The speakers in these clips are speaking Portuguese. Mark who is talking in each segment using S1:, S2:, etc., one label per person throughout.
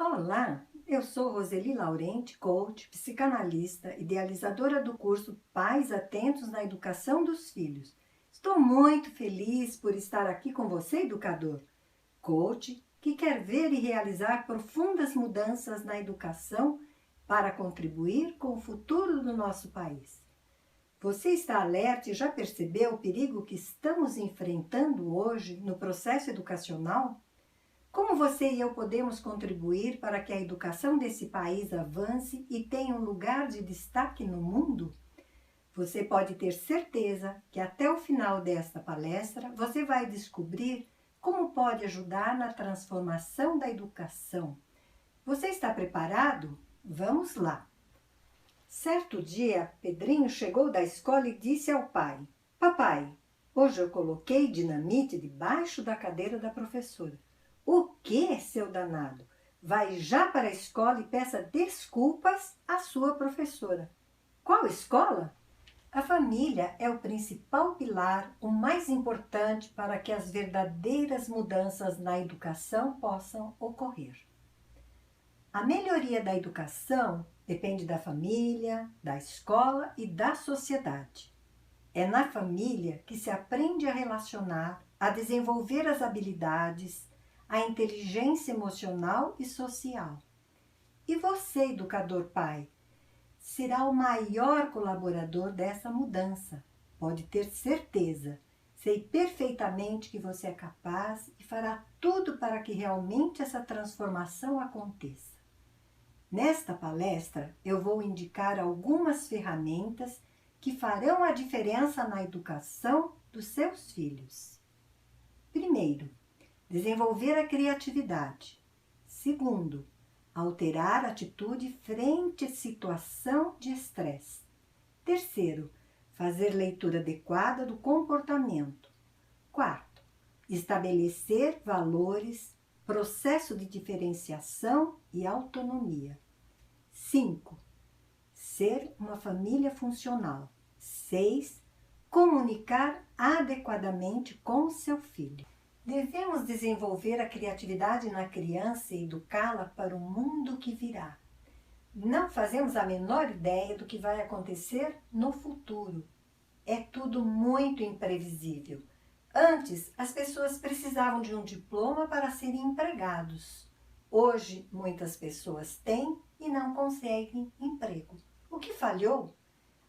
S1: Olá, eu sou Roseli Laurenti, coach, psicanalista, idealizadora do curso Pais Atentos na Educação dos Filhos. Estou muito feliz por estar aqui com você, educador, coach, que quer ver e realizar profundas mudanças na educação para contribuir com o futuro do nosso país. Você está alerta e já percebeu o perigo que estamos enfrentando hoje no processo educacional? Como você e eu podemos contribuir para que a educação desse país avance e tenha um lugar de destaque no mundo? Você pode ter certeza que até o final desta palestra você vai descobrir como pode ajudar na transformação da educação. Você está preparado? Vamos lá! Certo dia, Pedrinho chegou da escola e disse ao pai: Papai, hoje eu coloquei dinamite debaixo da cadeira da professora. O que, seu danado? Vai já para a escola e peça desculpas à sua professora. Qual escola? A família é o principal pilar, o mais importante para que as verdadeiras mudanças na educação possam ocorrer. A melhoria da educação depende da família, da escola e da sociedade. É na família que se aprende a relacionar, a desenvolver as habilidades, a inteligência emocional e social. E você, educador pai, será o maior colaborador dessa mudança. Pode ter certeza. Sei perfeitamente que você é capaz e fará tudo para que realmente essa transformação aconteça. Nesta palestra, eu vou indicar algumas ferramentas que farão a diferença na educação dos seus filhos. Primeiro, desenvolver a criatividade. Segundo, alterar a atitude frente à situação de estresse. Terceiro, fazer leitura adequada do comportamento. Quarto, estabelecer valores, processo de diferenciação e autonomia. 5. Ser uma família funcional. 6. Comunicar adequadamente com seu filho. Devemos desenvolver a criatividade na criança e educá-la para o mundo que virá. Não fazemos a menor ideia do que vai acontecer no futuro. É tudo muito imprevisível. Antes, as pessoas precisavam de um diploma para serem empregados. Hoje, muitas pessoas têm e não conseguem emprego. O que falhou?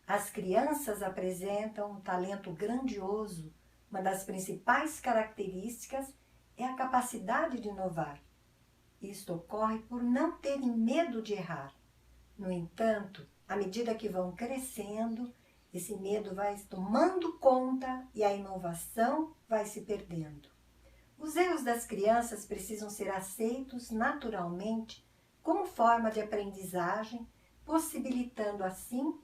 S1: As crianças apresentam um talento grandioso. Uma das principais características é a capacidade de inovar. Isto ocorre por não terem medo de errar. No entanto, à medida que vão crescendo, esse medo vai tomando conta e a inovação vai se perdendo. Os erros das crianças precisam ser aceitos naturalmente como forma de aprendizagem, possibilitando assim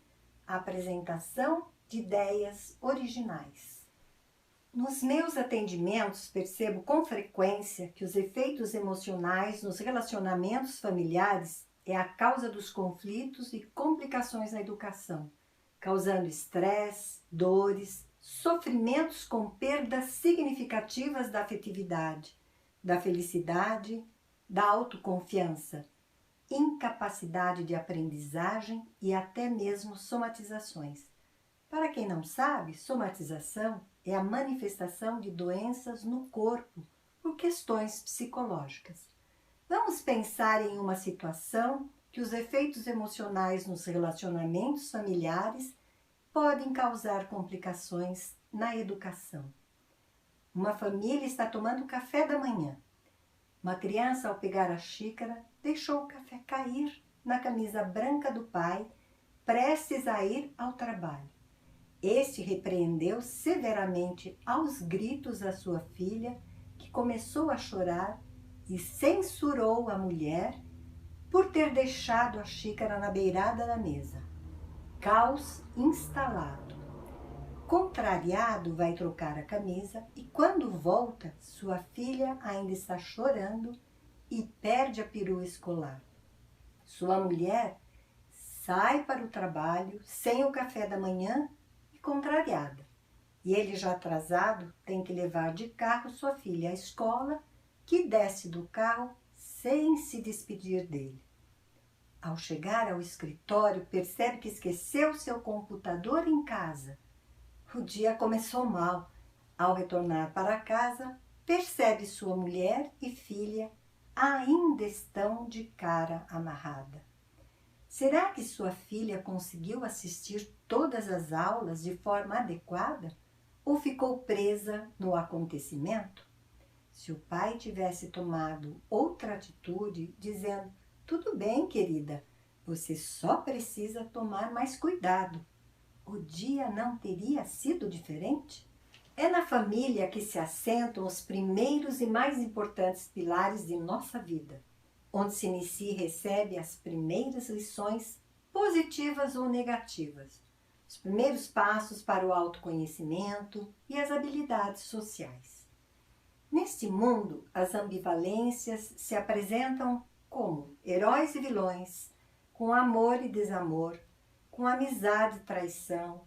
S1: a apresentação de ideias originais. Nos meus atendimentos, percebo com frequência que os efeitos emocionais nos relacionamentos familiares é a causa dos conflitos e complicações na educação, causando estresse, dores, sofrimentos com perdas significativas da afetividade, da felicidade, da autoconfiança, incapacidade de aprendizagem e até mesmo somatizações. Para quem não sabe, somatização é a manifestação de doenças no corpo por questões psicológicas. Vamos pensar em uma situação que os efeitos emocionais nos relacionamentos familiares podem causar complicações na educação. Uma família está tomando café da manhã. Uma criança, ao pegar a xícara, deixou o café cair na camisa branca do pai, prestes a ir ao trabalho. Este repreendeu severamente aos gritos a sua filha, que começou a chorar, e censurou a mulher por ter deixado a xícara na beirada da mesa. Caos instalado. Contrariado, vai trocar a camisa e quando volta, sua filha ainda está chorando e perde a perua escolar. Sua mulher sai para o trabalho sem o café da manhã e contrariada. E ele, já atrasado, tem que levar de carro sua filha à escola, que desce do carro sem se despedir dele. Ao chegar ao escritório, percebe que esqueceu seu computador em casa. O dia começou mal. Ao retornar para casa, percebe sua mulher e filha ainda estão de cara amarrada. Será que sua filha conseguiu assistir todas as aulas de forma adequada ou ficou presa no acontecimento? Se o pai tivesse tomado outra atitude, dizendo: tudo bem, querida, você só precisa tomar mais cuidado, o dia não teria sido diferente? É na família que se assentam os primeiros e mais importantes pilares de nossa vida, onde se inicia e recebe as primeiras lições, positivas ou negativas, os primeiros passos para o autoconhecimento e as habilidades sociais. Neste mundo, as ambivalências se apresentam como heróis e vilões, com amor e desamor, com amizade e traição,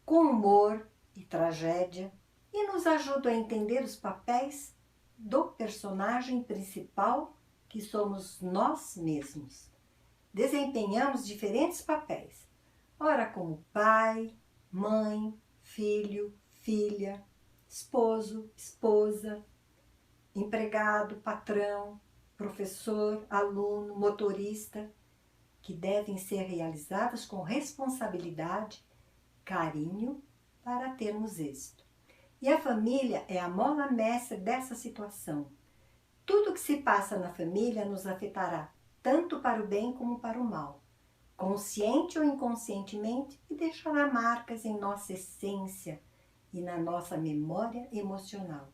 S1: com humor e tragédia, e nos ajudam a entender os papéis do personagem principal, que somos nós mesmos. Desempenhamos diferentes papéis, ora como pai, mãe, filho, filha, esposo, esposa, empregado, patrão, professor, aluno, motorista, que devem ser realizadas com responsabilidade, carinho, para termos êxito. E a família é a mola mestra dessa situação. Tudo que se passa na família nos afetará, tanto para o bem como para o mal, consciente ou inconscientemente, e deixará marcas em nossa essência e na nossa memória emocional.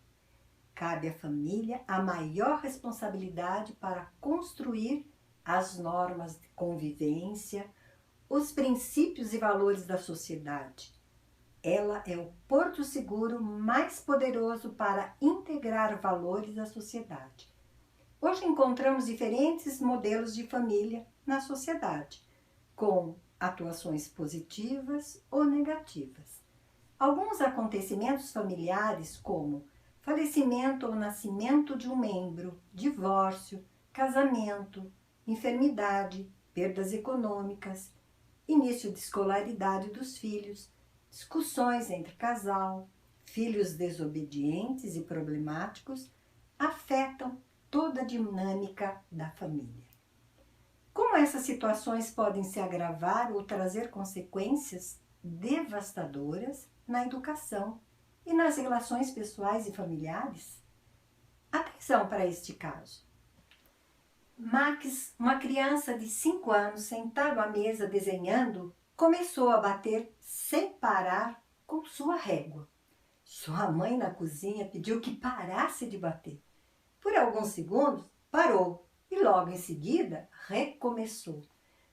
S1: Cabe à família a maior responsabilidade para construir as normas de convivência, os princípios e valores da sociedade. Ela é o porto seguro mais poderoso para integrar valores à sociedade. Hoje encontramos diferentes modelos de família na sociedade, com atuações positivas ou negativas. Alguns acontecimentos familiares, como falecimento ou nascimento de um membro, divórcio, casamento, enfermidade, perdas econômicas, início de escolaridade dos filhos, discussões entre casal, filhos desobedientes e problemáticos, afetam toda a dinâmica da família. Como essas situações podem se agravar ou trazer consequências devastadoras na educação e nas relações pessoais e familiares? Atenção para este caso. Max, uma criança de 5 anos, sentado à mesa desenhando, começou a bater sem parar com sua régua. Sua mãe na cozinha pediu que parasse de bater. Por alguns segundos, parou e logo em seguida recomeçou.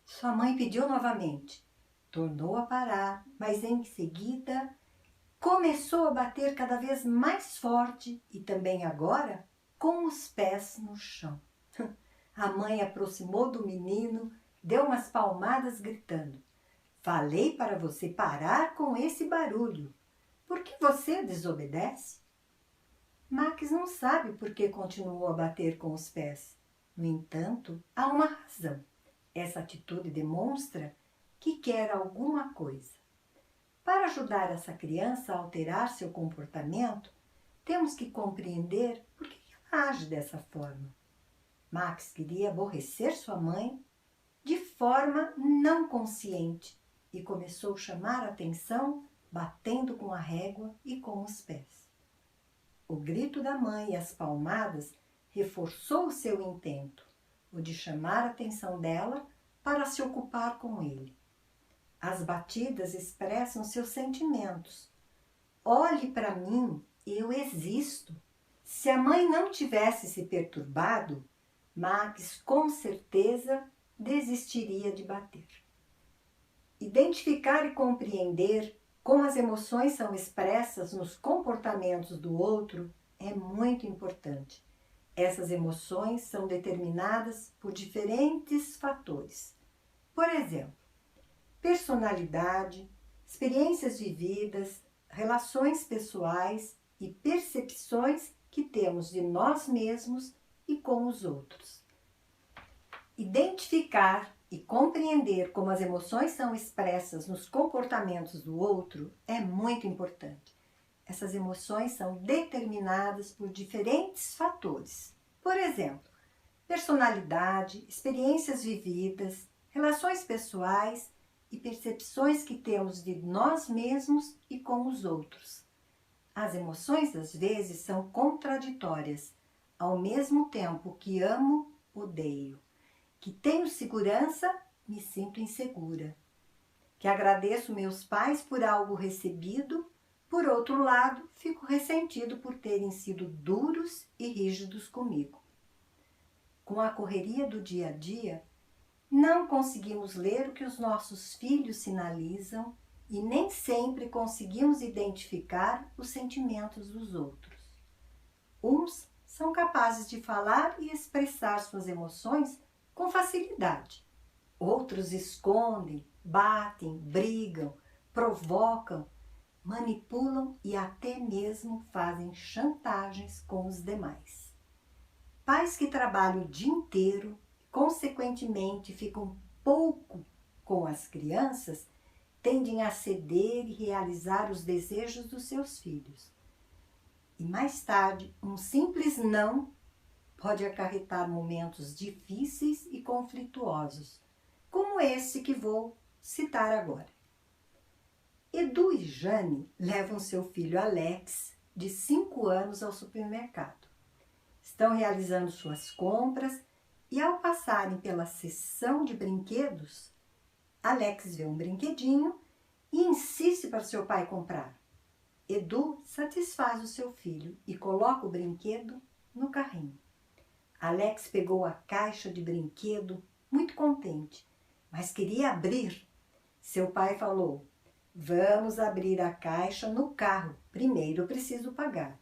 S1: Sua mãe pediu novamente. Tornou a parar, mas em seguida começou a bater cada vez mais forte e também agora com os pés no chão. A mãe aproximou do menino, deu umas palmadas gritando: falei para você parar com esse barulho. Por que você desobedece? Max não sabe por que continuou a bater com os pés. No entanto, há uma razão. Essa atitude demonstra que quer alguma coisa. Para ajudar essa criança a alterar seu comportamento, temos que compreender por que ela age dessa forma. Max queria aborrecer sua mãe de forma não consciente e começou a chamar a atenção batendo com a régua e com os pés. O grito da mãe e as palmadas reforçou o seu intento, o de chamar a atenção dela para se ocupar com ele. As batidas expressam seus sentimentos. Olhe para mim, eu existo. Se a mãe não tivesse se perturbado, Max com certeza desistiria de bater. Identificar e compreender como as emoções são expressas nos comportamentos do outro é muito importante. Essas emoções são determinadas por diferentes fatores. Por exemplo, personalidade, experiências vividas, relações pessoais e percepções que temos de nós mesmos e com os outros. Identificar e compreender como as emoções são expressas nos comportamentos do outro é muito importante. Essas emoções são determinadas por diferentes fatores. Por exemplo, personalidade, experiências vividas, relações pessoais e percepções que temos de nós mesmos e com os outros. As emoções, às vezes, são contraditórias. Ao mesmo tempo que amo, odeio. Que tenho segurança, me sinto insegura. Que agradeço meus pais por algo recebido, por outro lado, fico ressentido por terem sido duros e rígidos comigo. Com a correria do dia a dia, não conseguimos ler o que os nossos filhos sinalizam e nem sempre conseguimos identificar os sentimentos dos outros. Uns são capazes de falar e expressar suas emoções com facilidade. Outros escondem, batem, brigam, provocam, manipulam e até mesmo fazem chantagens com os demais. Pais que trabalham o dia inteiro, consequentemente ficam pouco com as crianças, tendem a ceder e realizar os desejos dos seus filhos. E mais tarde, um simples não pode acarretar momentos difíceis e conflituosos, como esse que vou citar agora. Edu e Jane levam seu filho Alex, de 5 anos, ao supermercado. Estão realizando suas compras e, ao passarem pela seção de brinquedos, Alex vê um brinquedinho e insiste para seu pai comprar. Edu satisfaz o seu filho e coloca o brinquedo no carrinho. Alex pegou a caixa de brinquedo muito contente, mas queria abrir. Seu pai falou: "Vamos abrir a caixa no carro, primeiro eu preciso pagar."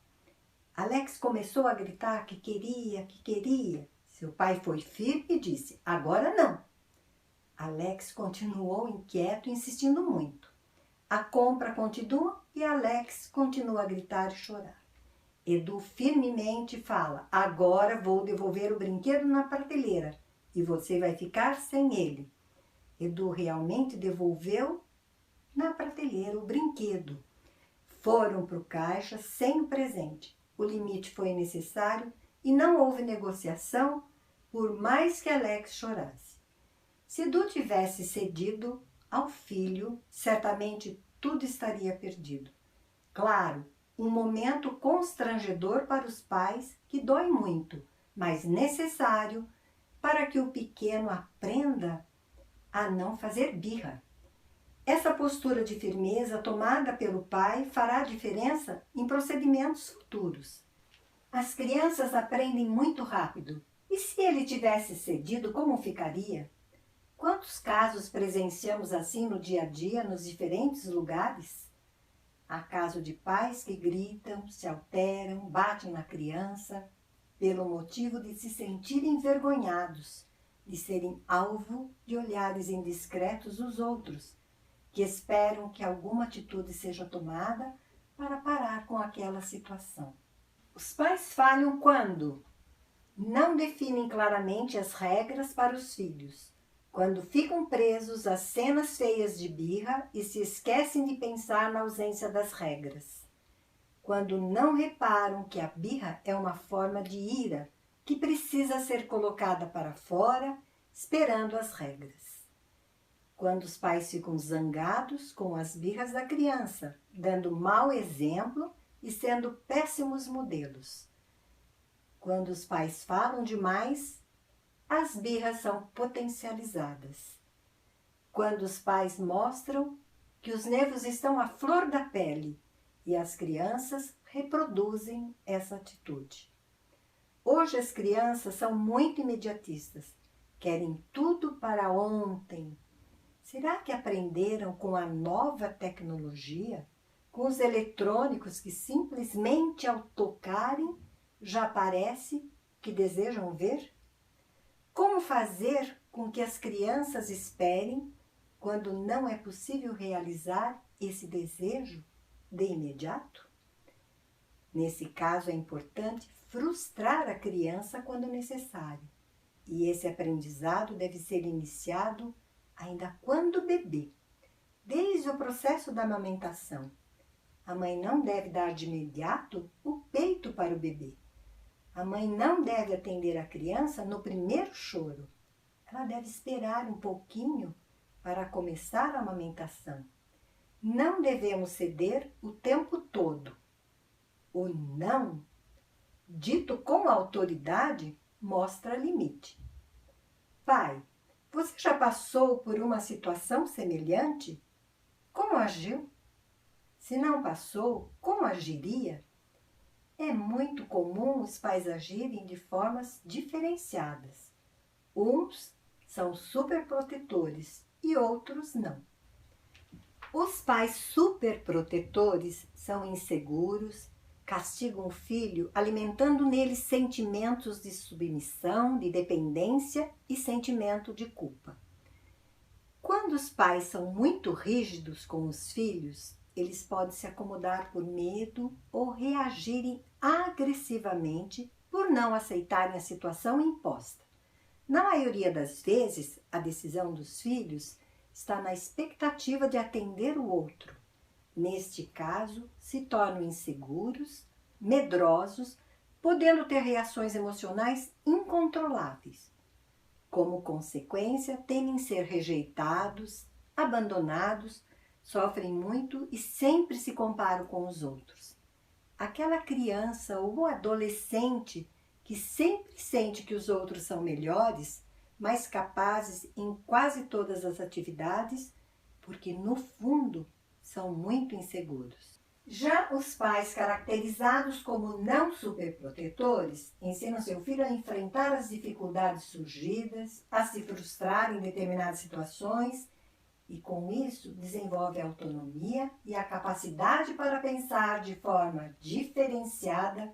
S1: Alex começou a gritar que queria, que queria. Seu pai foi firme e disse: "Agora não." Alex continuou inquieto, insistindo muito. A compra continua e Alex continua a gritar e chorar. Edu firmemente fala: "Agora vou devolver o brinquedo na prateleira e você vai ficar sem ele." Edu realmente devolveu na prateleira o brinquedo. Foram para o caixa sem o presente. O limite foi necessário e não houve negociação, por mais que Alex chorasse. Se Edu tivesse cedido ao filho, certamente tudo estaria perdido. Claro, um momento constrangedor para os pais que dói muito, mas necessário para que o pequeno aprenda a não fazer birra. Essa postura de firmeza tomada pelo pai fará diferença em procedimentos futuros. As crianças aprendem muito rápido. E se ele tivesse cedido, como ficaria? Quantos casos presenciamos assim no dia a dia, nos diferentes lugares? Há casos de pais que gritam, se alteram, batem na criança, pelo motivo de se sentirem envergonhados, de serem alvo de olhares indiscretos dos outros, que esperam que alguma atitude seja tomada para parar com aquela situação. Os pais falham quando não definem claramente as regras para os filhos, quando ficam presos às cenas feias de birra e se esquecem de pensar na ausência das regras, quando não reparam que a birra é uma forma de ira que precisa ser colocada para fora, esperando as regras, quando os pais ficam zangados com as birras da criança, dando mau exemplo e sendo péssimos modelos, quando os pais falam demais, as birras são potencializadas. Quando os pais mostram que os nervos estão à flor da pele e as crianças reproduzem essa atitude. Hoje as crianças são muito imediatistas, querem tudo para ontem. Será que aprenderam com a nova tecnologia, com os eletrônicos que simplesmente ao tocarem já parece que desejam ver? Como fazer com que as crianças esperem quando não é possível realizar esse desejo de imediato? Nesse caso é importante frustrar a criança quando necessário. E esse aprendizado deve ser iniciado ainda quando bebê, desde o processo da amamentação. A mãe não deve dar de imediato o peito para o bebê. A mãe não deve atender a criança no primeiro choro. Ela deve esperar um pouquinho para começar a amamentação. Não devemos ceder o tempo todo. O não, dito com autoridade, mostra limite. Pai, você já passou por uma situação semelhante? Como agiu? Se não passou, como agiria? É muito comum os pais agirem de formas diferenciadas. Uns são superprotetores e outros não. Os pais superprotetores são inseguros, castigam o filho, alimentando nele sentimentos de submissão, de dependência e sentimento de culpa. Quando os pais são muito rígidos com os filhos, eles podem se acomodar por medo ou reagirem agressivamente por não aceitarem a situação imposta. Na maioria das vezes, a decisão dos filhos está na expectativa de atender o outro. Neste caso, se tornam inseguros, medrosos, podendo ter reações emocionais incontroláveis. Como consequência, temem ser rejeitados, abandonados, sofrem muito e sempre se comparam com os outros. Aquela criança ou adolescente que sempre sente que os outros são melhores, mais capazes em quase todas as atividades, porque no fundo são muito inseguros. Já os pais caracterizados como não superprotetores ensinam seu filho a enfrentar as dificuldades surgidas, a se frustrar em determinadas situações e com isso desenvolve a autonomia e a capacidade para pensar de forma diferenciada,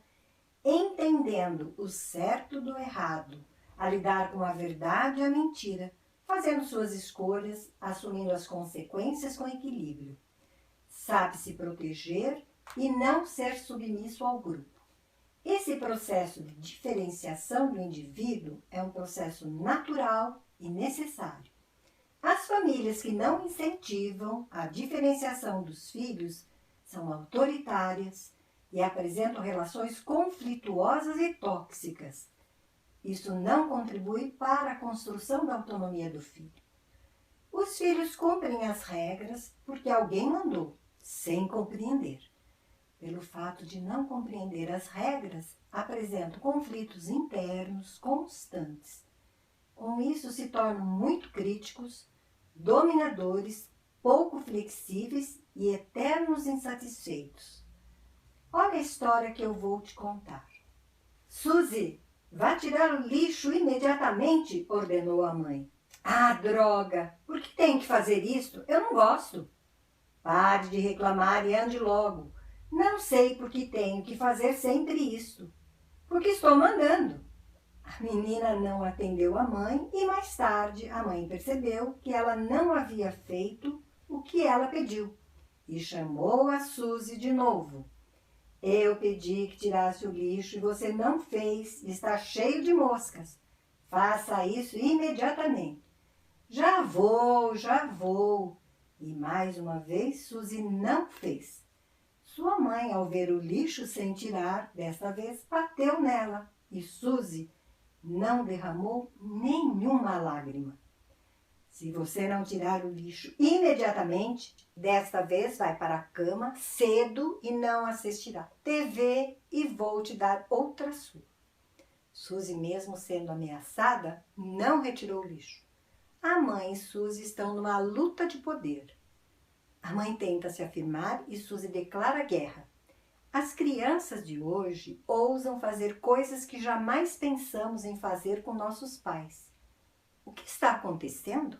S1: entendendo o certo do errado, a lidar com a verdade e a mentira, fazendo suas escolhas, assumindo as consequências com equilíbrio. Sabe se proteger e não ser submisso ao grupo. Esse processo de diferenciação do indivíduo é um processo natural e necessário. As famílias que não incentivam a diferenciação dos filhos são autoritárias e apresentam relações conflituosas e tóxicas. Isso não contribui para a construção da autonomia do filho. Os filhos cumprem as regras porque alguém mandou, sem compreender. Pelo fato de não compreender as regras, apresentam conflitos internos constantes. Com isso, se tornam muito críticos, dominadores, pouco flexíveis e eternos insatisfeitos. Olha a história que eu vou te contar. Suzy, vá tirar o lixo imediatamente, ordenou a mãe. Ah, droga! Por que tenho que fazer isso? Eu não gosto. Pare de reclamar e ande logo. Não sei por que tenho que fazer sempre isto. Porque estou mandando. A menina não atendeu a mãe e mais tarde a mãe percebeu que ela não havia feito o que ela pediu e chamou a Suzy de novo. Eu pedi que tirasse o lixo e você não fez, está cheio de moscas. Faça isso imediatamente. Já vou, já vou. E mais uma vez Suzy não fez. Sua mãe, ao ver o lixo sem tirar, desta vez bateu nela e Suzy não derramou nenhuma lágrima. Se você não tirar o lixo imediatamente, desta vez vai para a cama cedo e não assistirá TV e vou te dar outra surra. Suzy, mesmo sendo ameaçada, não retirou o lixo. A mãe e Suzy estão numa luta de poder. A mãe tenta se afirmar e Suzy declara guerra. As crianças de hoje ousam fazer coisas que jamais pensamos em fazer com nossos pais. O que está acontecendo?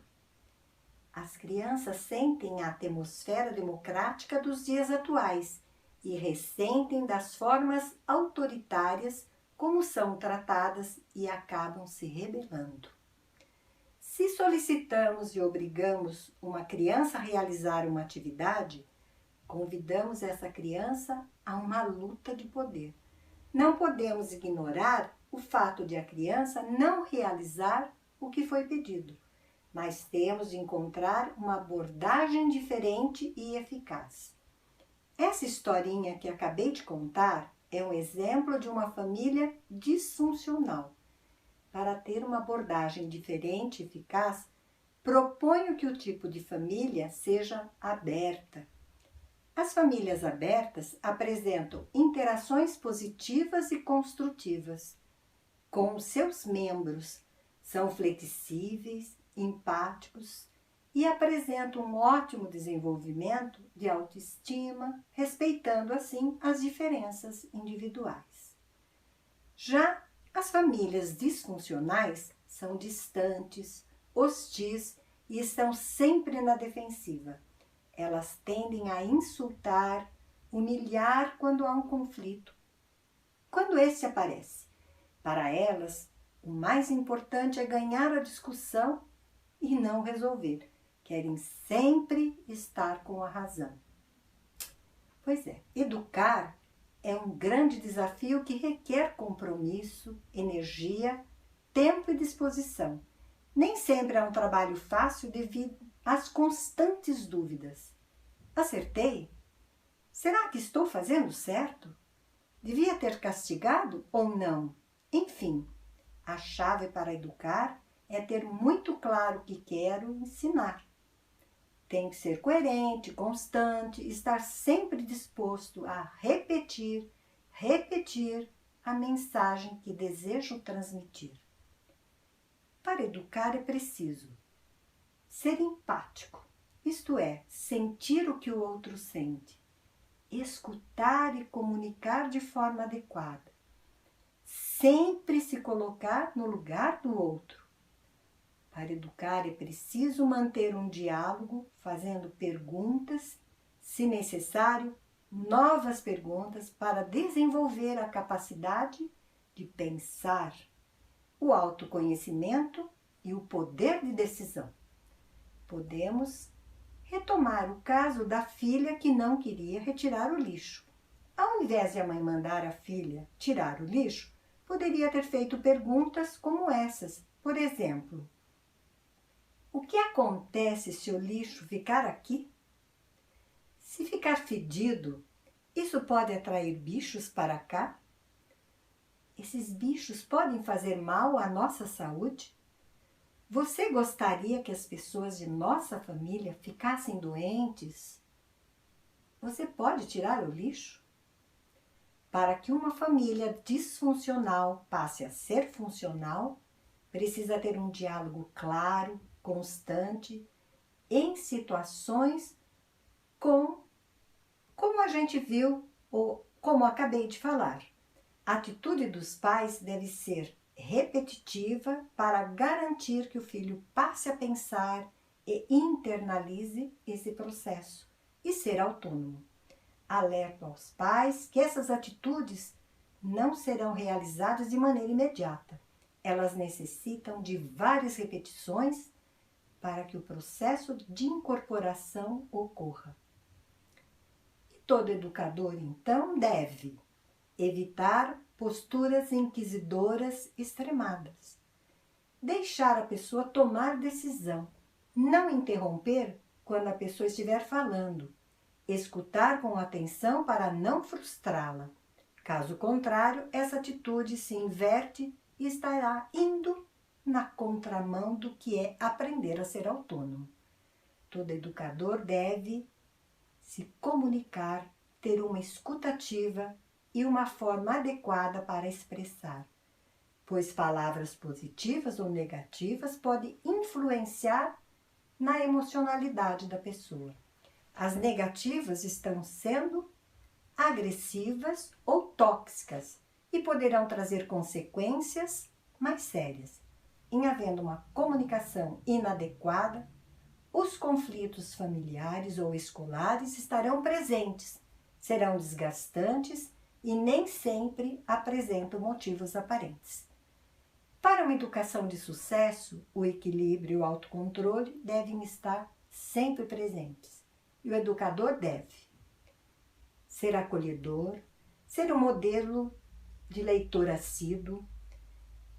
S1: As crianças sentem a atmosfera democrática dos dias atuais e ressentem das formas autoritárias como são tratadas e acabam se rebelando. Se solicitamos e obrigamos uma criança a realizar uma atividade, convidamos essa criança a uma luta de poder. Não podemos ignorar o fato de a criança não realizar o que foi pedido, mas temos de encontrar uma abordagem diferente e eficaz. Essa historinha que acabei de contar é um exemplo de uma família disfuncional. Para ter uma abordagem diferente e eficaz, proponho que o tipo de família seja aberta. As famílias abertas apresentam interações positivas e construtivas com os seus membros, são flexíveis, empáticos e apresentam um ótimo desenvolvimento de autoestima, respeitando assim as diferenças individuais. Já as famílias disfuncionais são distantes, hostis e estão sempre na defensiva. Elas tendem a insultar, humilhar quando há um conflito. Quando esse aparece, para elas, o mais importante é ganhar a discussão e não resolver. Querem sempre estar com a razão. Pois é, educar é um grande desafio que requer compromisso, energia, tempo e disposição. Nem sempre é um trabalho fácil devido às constantes dúvidas. Acertei? Será que estou fazendo certo? Devia ter castigado ou não? Enfim, a chave para educar é ter muito claro o que quero ensinar. Tem que ser coerente, constante, estar sempre disposto a repetir a mensagem que desejo transmitir. Para educar é preciso ser empático, isto é, sentir o que o outro sente, escutar e comunicar de forma adequada, sempre se colocar no lugar do outro. Para educar é preciso manter um diálogo, fazendo perguntas, se necessário, novas perguntas para desenvolver a capacidade de pensar, o autoconhecimento e o poder de decisão. Podemos retomar o caso da filha que não queria retirar o lixo. Ao invés de a mãe mandar a filha tirar o lixo, poderia ter feito perguntas como essas. Por exemplo, o que acontece se o lixo ficar aqui? Se ficar fedido, isso pode atrair bichos para cá? Esses bichos podem fazer mal à nossa saúde? Você gostaria que as pessoas de nossa família ficassem doentes? Você pode tirar o lixo? Para que uma família disfuncional passe a ser funcional, precisa ter um diálogo claro, constante, em situações como a gente viu ou como acabei de falar. A atitude dos pais deve ser repetitiva para garantir que o filho passe a pensar e internalize esse processo e ser autônomo. Alerto aos pais que essas atitudes não serão realizadas de maneira imediata. Elas necessitam de várias repetições para que o processo de incorporação ocorra. E todo educador, então, deve evitar posturas inquisidoras extremadas, deixar a pessoa tomar decisão, não interromper quando a pessoa estiver falando, escutar com atenção para não frustrá-la. Caso contrário, essa atitude se inverte e estará indo na contramão do que é aprender a ser autônomo. Todo educador deve se comunicar, ter uma escuta ativa e uma forma adequada para expressar, pois palavras positivas ou negativas podem influenciar na emocionalidade da pessoa. As negativas estão sendo agressivas ou tóxicas e poderão trazer consequências mais sérias. Em havendo uma comunicação inadequada, os conflitos familiares ou escolares estarão presentes, serão desgastantes e nem sempre apresentam motivos aparentes. Para uma educação de sucesso, o equilíbrio e o autocontrole devem estar sempre presentes. E o educador deve ser acolhedor, ser um modelo de leitor assíduo.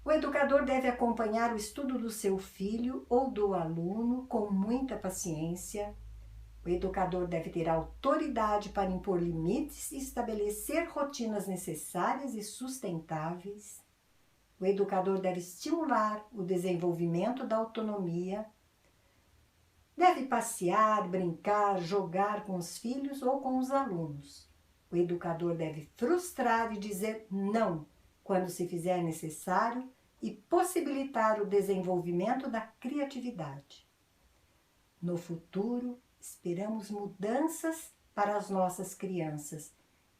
S1: O educador deve acompanhar o estudo do seu filho ou do aluno com muita paciência. O educador deve ter autoridade para impor limites e estabelecer rotinas necessárias e sustentáveis. O educador deve estimular o desenvolvimento da autonomia. Deve passear, brincar, jogar com os filhos ou com os alunos. O educador deve frustrar e dizer não quando se fizer necessário e possibilitar o desenvolvimento da criatividade. No futuro, esperamos mudanças para as nossas crianças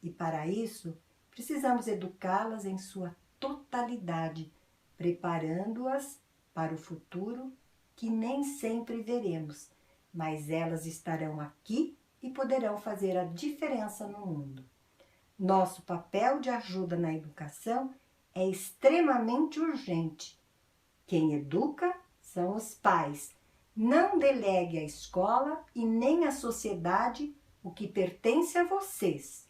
S1: e, para isso, precisamos educá-las em sua totalidade, preparando-as para o futuro que nem sempre veremos, mas elas estarão aqui e poderão fazer a diferença no mundo. Nosso papel de ajuda na educação é extremamente urgente. Quem educa são os pais. Não delegue à escola e nem à sociedade o que pertence a vocês.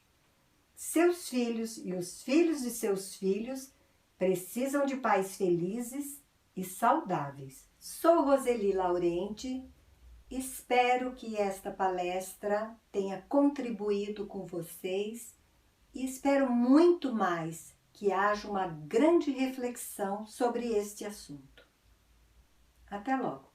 S1: Seus filhos e os filhos de seus filhos precisam de pais felizes e saudáveis. Sou Roseli Laurenti. Espero que esta palestra tenha contribuído com vocês e espero muito mais que haja uma grande reflexão sobre este assunto. Até logo!